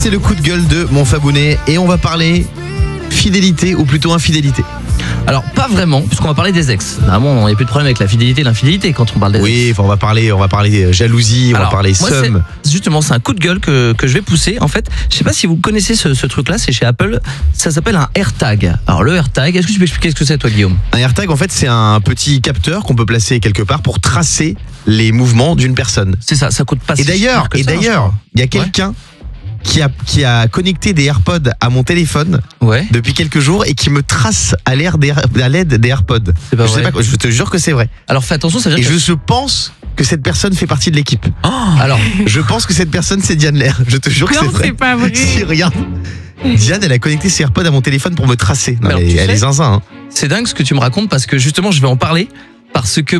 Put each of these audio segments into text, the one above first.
c'est le coup de gueule de mon Fabounet et on va parler fidélité ou plutôt infidélité. Alors pas vraiment, puisqu'on va parler des ex. Normalement, il n'y a plus de problème avec la fidélité et l'infidélité quand on parle des ex. Oui, on va parler jalousie, on va parler somme. Justement, c'est un coup de gueule que je vais pousser. En fait, je sais pas si vous connaissez ce truc-là, c'est chez Apple. Ça s'appelle un AirTag. Alors le AirTag, est-ce que tu peux expliquer ce que c'est, toi, Guillaume? Un AirTag, en fait, c'est un petit capteur qu'on peut placer quelque part pour tracer les mouvements d'une personne. C'est ça coûte pas. Et d'ailleurs, il y a quelqu'un qui a connecté des AirPods à mon téléphone depuis quelques jours et qui me trace à l'aide des AirPods. C'est pas vrai. Je te jure que c'est vrai. Alors fais attention, ça veut dire et je pense que cette personne fait partie de l'équipe. Alors, je pense que cette personne c'est Diane Lair. Je te jure que c'est vrai. Non, c'est pas vrai. Si, regarde. Diane, elle a connecté ses AirPods à mon téléphone pour me tracer. Non, alors, elle est zinzin. Hein. C'est dingue ce que tu me racontes parce que justement, je vais en parler. Parce que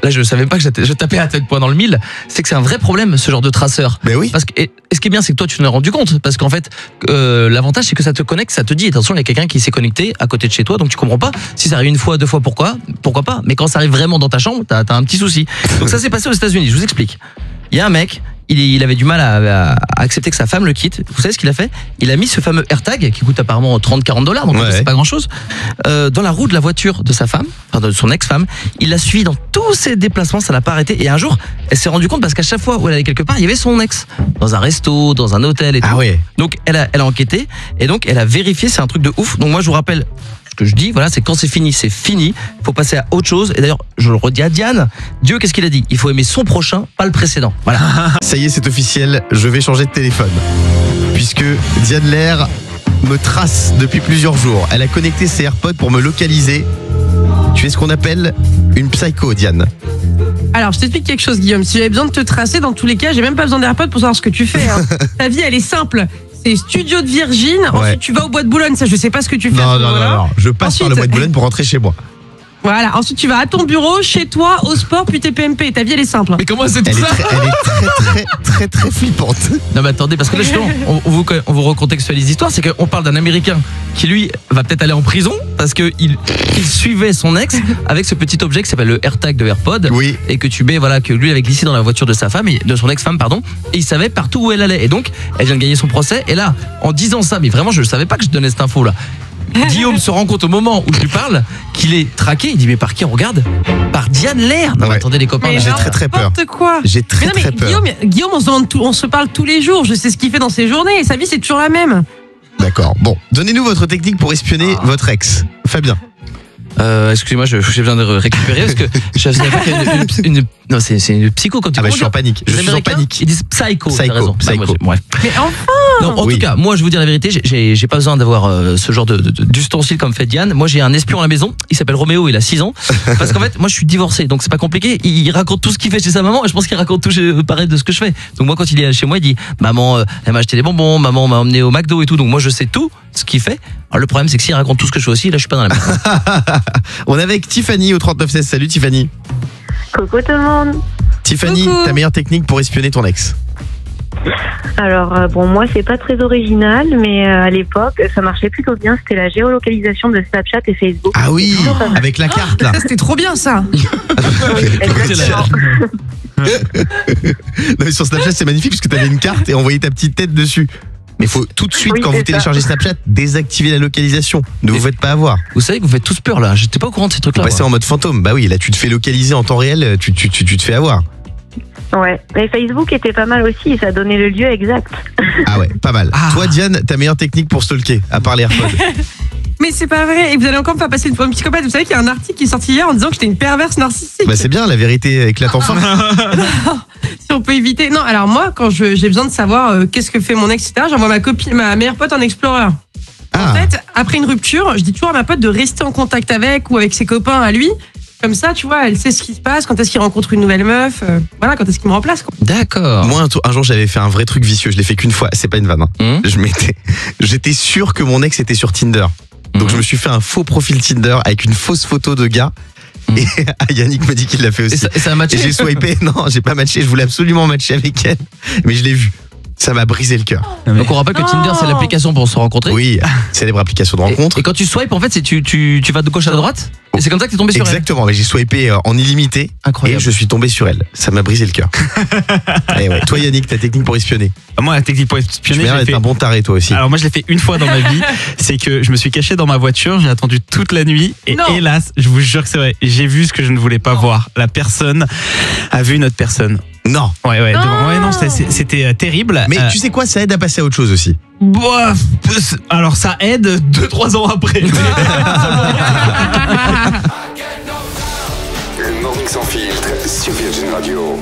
là je savais pas que je tapais à tête point dans le mille, c'est que c'est un vrai problème ce genre de traceur. Ben oui. Parce que et ce qui est bien c'est que toi tu t'en es rendu compte parce qu'en fait l'avantage c'est que ça te connecte, ça te dit attention il y a quelqu'un qui s'est connecté à côté de chez toi donc tu comprends pas si ça arrive une fois, deux fois pourquoi pas, mais quand ça arrive vraiment dans ta chambre t'as un petit souci. Donc ça s'est passé aux États-Unis, je vous explique. Il y a un mec, il avait du mal à accepter que sa femme le quitte. Vous savez ce qu'il a fait? Il a mis ce fameux AirTag qui coûte apparemment 30-40$, donc c'est pas grand chose, dans la roue de la voiture de sa femme, enfin de son ex-femme. Il l'a suivi dans tous ses déplacements, ça l'a pas arrêté. Et un jour, elle s'est rendue compte parce qu'à chaque fois où elle allait quelque part, il y avait son ex dans un resto, dans un hôtel et tout. Ah ouais. Donc elle a enquêté et donc elle a vérifié, c'est un truc de ouf. Donc moi je vous rappelle ce que je dis, voilà, c'est quand c'est fini, faut passer à autre chose. Et d'ailleurs, je le redis à Diane, Dieu, qu'est-ce qu'il a dit? Il faut aimer son prochain, pas le précédent. Voilà. Ça y est, c'est officiel, je vais changer de téléphone. Puisque Diane Lair me trace depuis plusieurs jours. Elle a connecté ses AirPods pour me localiser. Tu es ce qu'on appelle une psycho, Diane. Alors, je t'explique quelque chose, Guillaume. Si j'avais besoin de te tracer, dans tous les cas, j'ai même pas besoin d'AirPods pour savoir ce que tu fais. Hein. Ta vie, elle est simple. C'est studio de Virgin. Ensuite, tu vas au bois de Boulogne. Ça, je sais pas ce que tu fais. Non. Je passe par le bois de Boulogne pour rentrer chez moi. Voilà. Ensuite, tu vas à ton bureau, chez toi, au sport, puis t'es PMP. Ta vie, elle est simple. Mais comment c'est tout ça? Elle est très flippante. Non mais attendez, parce que là justement, on vous recontextualise l'histoire, c'est qu'on parle d'un Américain qui lui va peut-être aller en prison parce que il suivait son ex avec ce petit objet qui s'appelle le AirTag de AirPod, et que tu mets, voilà, que lui avait glissé dans la voiture de sa femme et de son ex-femme, pardon, et il savait partout où elle allait. Et donc, elle vient de gagner son procès. Et là, en disant ça, mais vraiment, je ne savais pas que je donnais cette info là. Guillaume se rend compte au moment où je lui parle qu'il est traqué. Il dit mais par qui on regarde? Par Diane Lair. Non, attendez les copains, j'ai très peur. Quoi. J'ai très peur. Guillaume, on se parle tous les jours. Je sais ce qu'il fait dans ses journées. Et sa vie, c'est toujours la même. D'accord. Bon, donnez-nous votre technique pour espionner votre ex, Fabien. Excusez-moi, j'ai besoin de récupérer parce que je savais pas qu'il y a non, c'est une psycho quand tu je suis en panique. Je suis en panique. Ils disent psycho, t'as raison. Psycho. Ouais. Mais enfin. Non, en tout cas, moi je vous dire la vérité, j'ai pas besoin d'avoir ce genre d'ustensile comme fait Diane. Moi j'ai un espion à la maison, il s'appelle Roméo, il a 6 ans. Parce qu'en fait, moi je suis divorcé, donc c'est pas compliqué. Il raconte tout ce qu'il fait chez sa maman et je pense qu'il raconte tout pareil de ce que je fais. Donc moi quand il est chez moi, il dit maman, elle m'a acheté des bonbons, maman m'a emmené au McDo et tout. Donc moi je sais tout ce qu'il fait. Alors le problème c'est que s'il raconte tout ce que je fais aussi, là je suis pas dans la merde. On est avec Tiffany au 3916. Salut Tiffany. Coucou tout le monde. Tiffany, ta meilleure technique pour espionner ton ex? Alors bon, moi c'est pas très original, mais à l'époque ça marchait plutôt bien. C'était la géolocalisation de Snapchat et Facebook. Ah oui, avec la carte là. Ça c'était trop bien ça. Oui, exactement. Non, mais sur Snapchat c'est magnifique parce que t'avais une carte et on voyait ta petite tête dessus. Mais il faut tout de suite, quand vous téléchargez Snapchat, désactiver la localisation. Ne vous faites pas avoir. Vous savez que vous faites tous peur là. J'étais pas au courant de ces trucs-là. Passer en mode fantôme. Bah oui, là tu te fais localiser en temps réel, tu te fais avoir. Ouais. Et Facebook était pas mal aussi et ça donnait le lieu exact. Ah ouais, pas mal. Toi Diane, ta meilleure technique pour stalker, à part les AirPods? Mais c'est pas vrai. Et vous allez encore me faire passer pour une psychopathe. Vous savez qu'il y a un article qui est sorti hier en disant que j'étais une perverse narcissique. Bah c'est bien, la vérité éclate enfin. Si on peut éviter. Non, alors moi, quand j'ai besoin de savoir qu'est-ce que fait mon ex, etc., j'envoie ma meilleure pote en Explorer. En fait, après une rupture, je dis toujours à ma pote de rester en contact avec ou avec ses copains à lui. Comme ça, tu vois, elle sait ce qui se passe, quand est-ce qu'il rencontre une nouvelle meuf, voilà, quand est-ce qu'il me remplace, quoi. D'accord. Moi, un jour, j'avais fait un vrai truc vicieux. Je l'ai fait qu'une fois. C'est pas une vanne. Hein. J'étais sûr que mon ex était sur Tinder. Donc, je me suis fait un faux profil Tinder avec une fausse photo de gars. Et Yannick me dit qu'il l'a fait aussi. Et ça a matché? Et j'ai swipé. Non, j'ai pas matché. Je voulais absolument matcher avec elle. Mais je l'ai vu. Ça m'a brisé le cœur. Donc on rappelle que Tinder c'est l'application pour se rencontrer. Oui, célèbre application de rencontre. Et quand tu swipes, en fait, c'est tu vas de gauche à droite. Et c'est comme ça que t'es tombé sur Exactement, mais j'ai swipé en illimité. Incroyable. Et je suis tombé sur elle. Ça m'a brisé le cœur. Et ouais. Toi Yannick, ta technique pour espionner. Moi, la technique pour espionner, Tu m'as l'air d'être un bon taré toi aussi. Alors moi, je l'ai fait une fois dans ma vie. C'est que je me suis caché dans ma voiture, j'ai attendu toute la nuit et hélas, je vous jure que c'est vrai, j'ai vu ce que je ne voulais pas voir. La personne a vu une autre personne. Non. Ouais, non, c'était terrible. Mais tu sais quoi, ça aide à passer à autre chose aussi. Bof, alors ça aide 2-3 ans après. Le Morning Sans Filtre sur Virgin Radio.